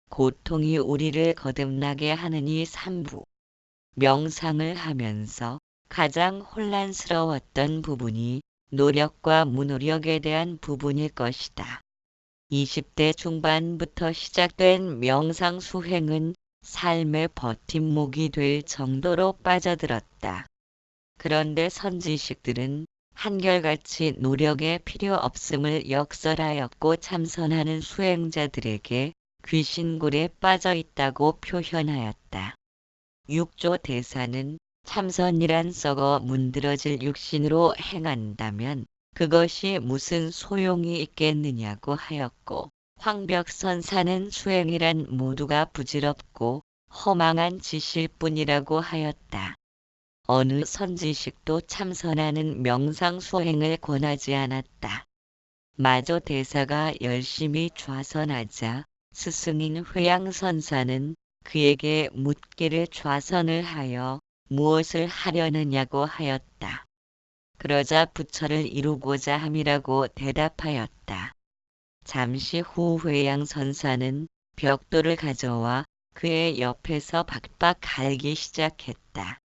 고통이 우리를 거듭나게 하는 이 3부. 명상을 하면서 가장 혼란스러웠던 부분이 노력과 무노력에 대한 부분일 것이다. 20대 중반부터 시작된 명상 수행은 삶의 버팀목이 될 정도로 빠져들었다. 그런데 선지식들은 한결같이 노력의 필요 없음을 역설하였고 참선하는 수행자들에게 귀신굴에 빠져 있다고 표현하였다. 육조 대사는 참선이란 썩어 문드러질 육신으로 행한다면 그것이 무슨 소용이 있겠느냐고 하였고, 황벽선사는 수행이란 모두가 부질없고 허망한 짓일 뿐이라고 하였다. 어느 선지식도 참선하는 명상 수행을 권하지 않았다. 마조 대사가 열심히 좌선하자 스승인 회양선사는 그에게 묻기를 좌선을 하여 무엇을 하려느냐고 하였다. 그러자 부처를 이루고자 함이라고 대답하였다. 잠시 후 회양선사는 벽돌을 가져와 그의 옆에서 박박 갈기 시작했다.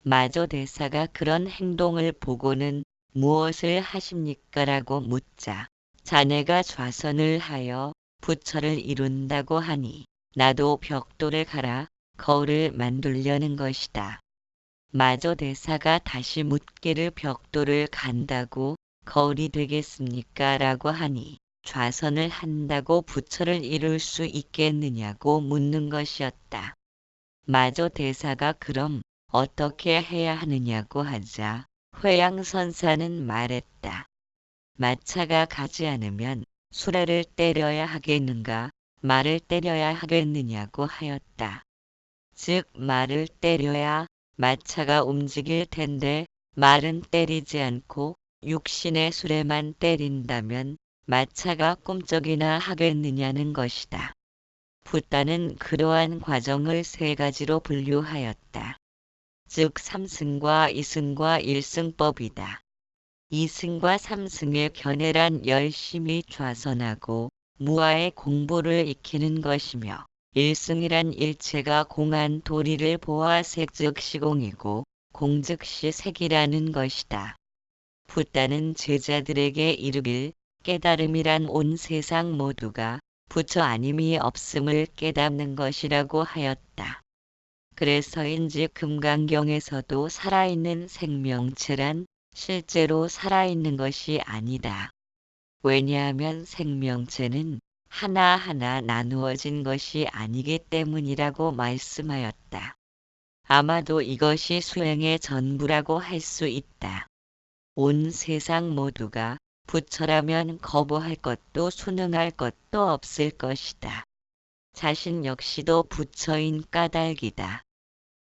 마조 대사가 그런 행동을 보고는 무엇을 하십니까? 라고 묻자 자네가 좌선을 하여 부처를 이룬다고 하니 나도 벽돌을 갈아 거울을 만들려는 것이다. 마조 대사가 다시 묻기를 벽돌을 간다고 거울이 되겠습니까? 라고 하니 좌선을 한다고 부처를 이룰 수 있겠느냐고 묻는 것이었다. 마조 대사가 그럼 어떻게 해야 하느냐고 하자 회양선사는 말했다. 마차가 가지 않으면 수레를 때려야 하겠는가 말을 때려야 하겠느냐고 하였다. 즉 말을 때려야 마차가 움직일 텐데 말은 때리지 않고 육신의 수레만 때린다면 마차가 꿈쩍이나 하겠느냐는 것이다. 붓다는 그러한 과정을 세 가지로 분류하였다. 즉 3승과 2승과 1승법이다. 2승과 3승의 견해란 열심히 좌선하고 무아의 공부를 익히는 것이며 1승이란 일체가 공한 도리를 보아 색즉 시공이고 공즉시 색이라는 것이다. 붓다는 제자들에게 이르길 깨달음이란 온 세상 모두가 부처 아님이 없음을 깨닫는 것이라고 하였다. 그래서인지 금강경에서도 살아있는 생명체란 실제로 살아있는 것이 아니다. 왜냐하면 생명체는 하나하나 나누어진 것이 아니기 때문이라고 말씀하였다. 아마도 이것이 수행의 전부라고 할 수 있다. 온 세상 모두가 부처라면 거부할 것도 순응할 것도 없을 것이다. 자신 역시도 부처인 까닭이다.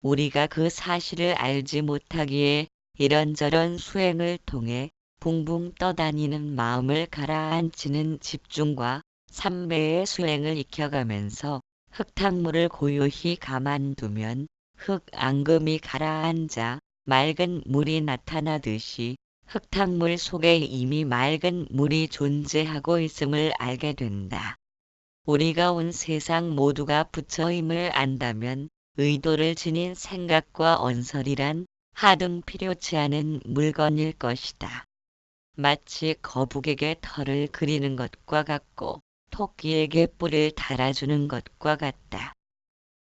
우리가 그 사실을 알지 못하기에 이런저런 수행을 통해 붕붕 떠다니는 마음을 가라앉히는 집중과 삼매의 수행을 익혀가면서 흙탕물을 고요히 가만두면 흙앙금이 가라앉아 맑은 물이 나타나듯이 흙탕물 속에 이미 맑은 물이 존재하고 있음을 알게 된다. 우리가 온 세상 모두가 부처임을 안다면 의도를 지닌 생각과 언설이란 하등 필요치 않은 물건일 것이다. 마치 거북에게 털을 그리는 것과 같고 토끼에게 뿔을 달아주는 것과 같다.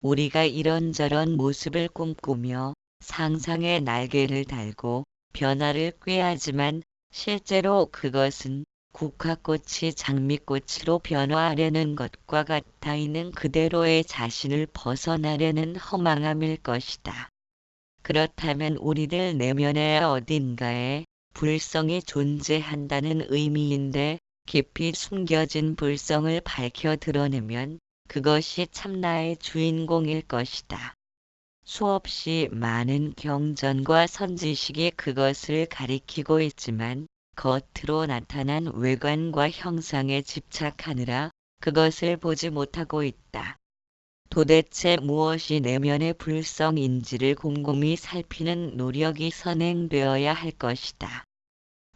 우리가 이런저런 모습을 꿈꾸며 상상의 날개를 달고 변화를 꾀하지만 실제로 그것은 국화꽃이 장미꽃으로 변화하려는 것과 같아 있는 그대로의 자신을 벗어나려는 허망함일 것이다. 그렇다면 우리들 내면의 어딘가에 불성이 존재한다는 의미인데 깊이 숨겨진 불성을 밝혀 드러내면 그것이 참나의 주인공일 것이다. 수없이 많은 경전과 선지식이 그것을 가리키고 있지만 겉으로 나타난 외관과 형상에 집착하느라 그것을 보지 못하고 있다. 도대체 무엇이 내면의 불성인지를 곰곰이 살피는 노력이 선행되어야 할 것이다.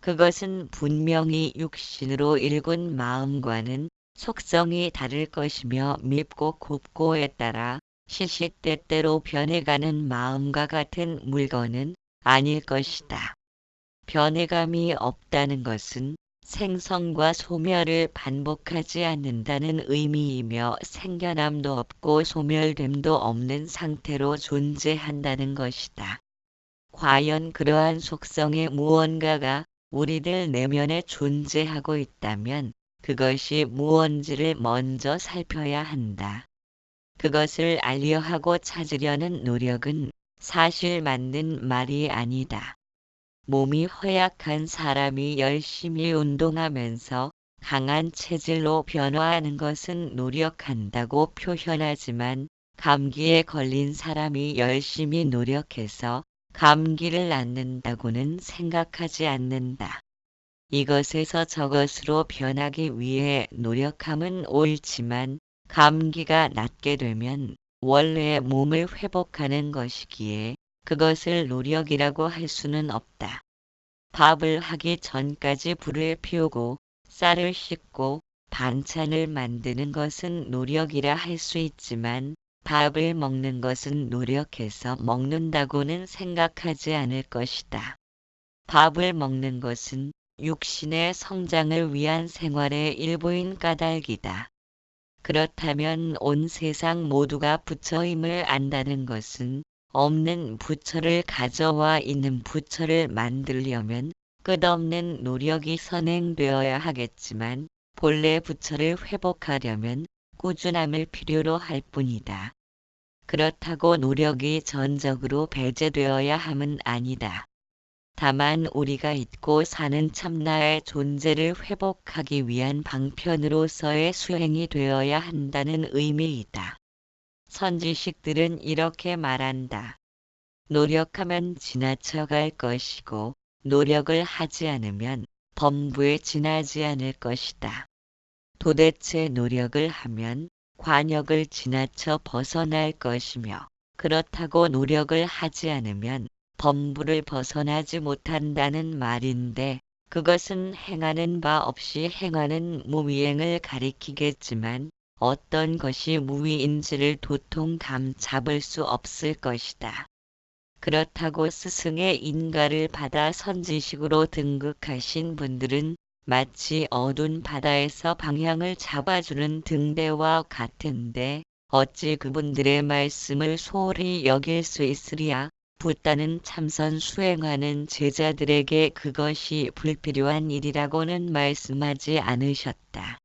그것은 분명히 육신으로 일군 마음과는 속성이 다를 것이며 밉고 곱고에 따라 시시때때로 변해가는 마음과 같은 물건은 아닐 것이다. 변해감이 없다는 것은 생성과 소멸을 반복하지 않는다는 의미이며 생겨남도 없고 소멸됨도 없는 상태로 존재한다는 것이다. 과연 그러한 속성의 무언가가 우리들 내면에 존재하고 있다면 그것이 무언지를 먼저 살펴야 한다. 그것을 알려하고 찾으려는 노력은 사실 맞는 말이 아니다. 몸이 허약한 사람이 열심히 운동하면서 강한 체질로 변화하는 것은 노력한다고 표현하지만 감기에 걸린 사람이 열심히 노력해서 감기를 낫는다고는 생각하지 않는다. 이것에서 저것으로 변하기 위해 노력함은 옳지만 감기가 낫게 되면 원래의 몸을 회복하는 것이기에 그것을 노력이라고 할 수는 없다. 밥을 하기 전까지 불을 피우고 쌀을 씻고 반찬을 만드는 것은 노력이라 할 수 있지만 밥을 먹는 것은 노력해서 먹는다고는 생각하지 않을 것이다. 밥을 먹는 것은 육신의 성장을 위한 생활의 일부인 까닭이다. 그렇다면 온 세상 모두가 부처임을 안다는 것은 없는 부처를 가져와 있는 부처를 만들려면 끝없는 노력이 선행되어야 하겠지만 본래 부처를 회복하려면 꾸준함을 필요로 할 뿐이다. 그렇다고 노력이 전적으로 배제되어야 함은 아니다. 다만 우리가 잊고 사는 참나의 존재를 회복하기 위한 방편으로서의 수행이 되어야 한다는 의미이다. 선지식들은 이렇게 말한다. 노력하면 지나쳐갈 것이고 노력을 하지 않으면 범부에 지나지 않을 것이다. 도대체 노력을 하면 관역을 지나쳐 벗어날 것이며 그렇다고 노력을 하지 않으면 범부를 벗어나지 못한다는 말인데 그것은 행하는 바 없이 행하는 무위행을 가리키겠지만 어떤 것이 무위인지를 도통 감잡을 수 없을 것이다. 그렇다고 스승의 인가를 받아 선지식으로 등극하신 분들은 마치 어두운 바다에서 방향을 잡아주는 등대와 같은데 어찌 그분들의 말씀을 소홀히 여길 수 있으랴. 붓다는 참선 수행하는 제자들에게 그것이 불필요한 일이라고는 말씀하지 않으셨다.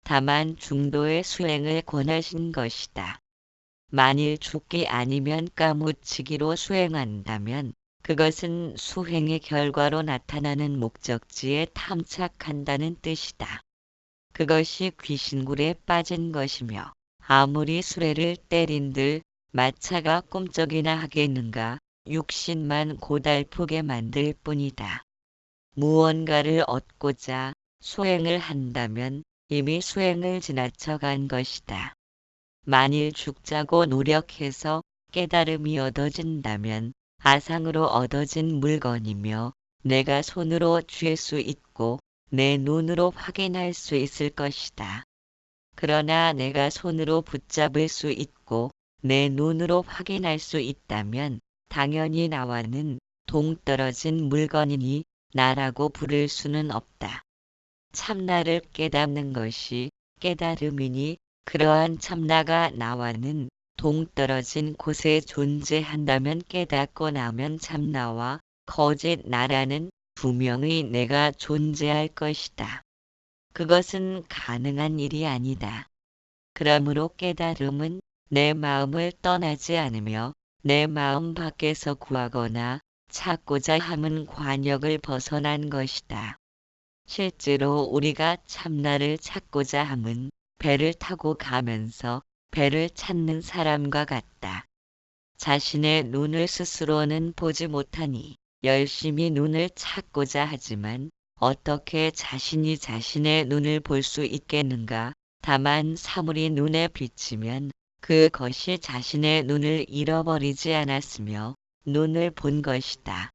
다만 중도의 수행을 권하신 것이다. 만일 죽기 아니면 까무치기로 수행한다면 그것은 수행의 결과로 나타나는 목적지에 탐착한다는 뜻이다. 그것이 귀신굴에 빠진 것이며 아무리 수레를 때린들 마차가 꿈쩍이나 하겠는가 육신만 고달프게 만들 뿐이다. 무언가를 얻고자 수행을 한다면 이미 수행을 지나쳐간 것이다. 만일 죽자고 노력해서 깨달음이 얻어진다면 아상으로 얻어진 물건이며 내가 손으로 쥘 수 있고 내 눈으로 확인할 수 있을 것이다. 그러나 내가 손으로 붙잡을 수 있고 내 눈으로 확인할 수 있다면 당연히 나와는 동떨어진 물건이니 나라고 부를 수는 없다. 참나를 깨닫는 것이 깨달음이니 그러한 참나가 나와는 동떨어진 곳에 존재한다면 깨닫고 나면 참나와 거짓 나라는 분명히 내가 존재할 것이다. 그것은 가능한 일이 아니다. 그러므로 깨달음은 내 마음을 떠나지 않으며 내 마음 밖에서 구하거나 찾고자 함은 관역을 벗어난 것이다. 실제로 우리가 참나를 찾고자 함은 배를 타고 가면서 배를 찾는 사람과 같다. 자신의 눈을 스스로는 보지 못하니 열심히 눈을 찾고자 하지만 어떻게 자신이 자신의 눈을 볼 수 있겠는가? 다만 사물이 눈에 비치면 그것이 자신의 눈을 잃어버리지 않았으며 눈을 본 것이다.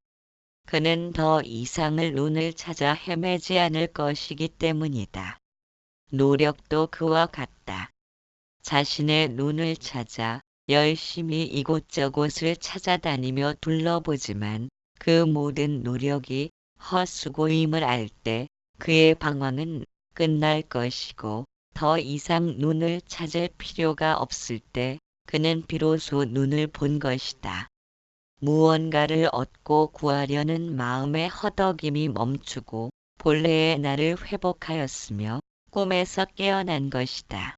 그는 더 이상을 눈을 찾아 헤매지 않을 것이기 때문이다. 노력도 그와 같다. 자신의 눈을 찾아 열심히 이곳저곳을 찾아다니며 둘러보지만 그 모든 노력이 헛수고임을 알 때 그의 방황은 끝날 것이고 더 이상 눈을 찾을 필요가 없을 때 그는 비로소 눈을 본 것이다. 무언가를 얻고 구하려는 마음의 허덕임이 멈추고 본래의 나를 회복하였으며 꿈에서 깨어난 것이다.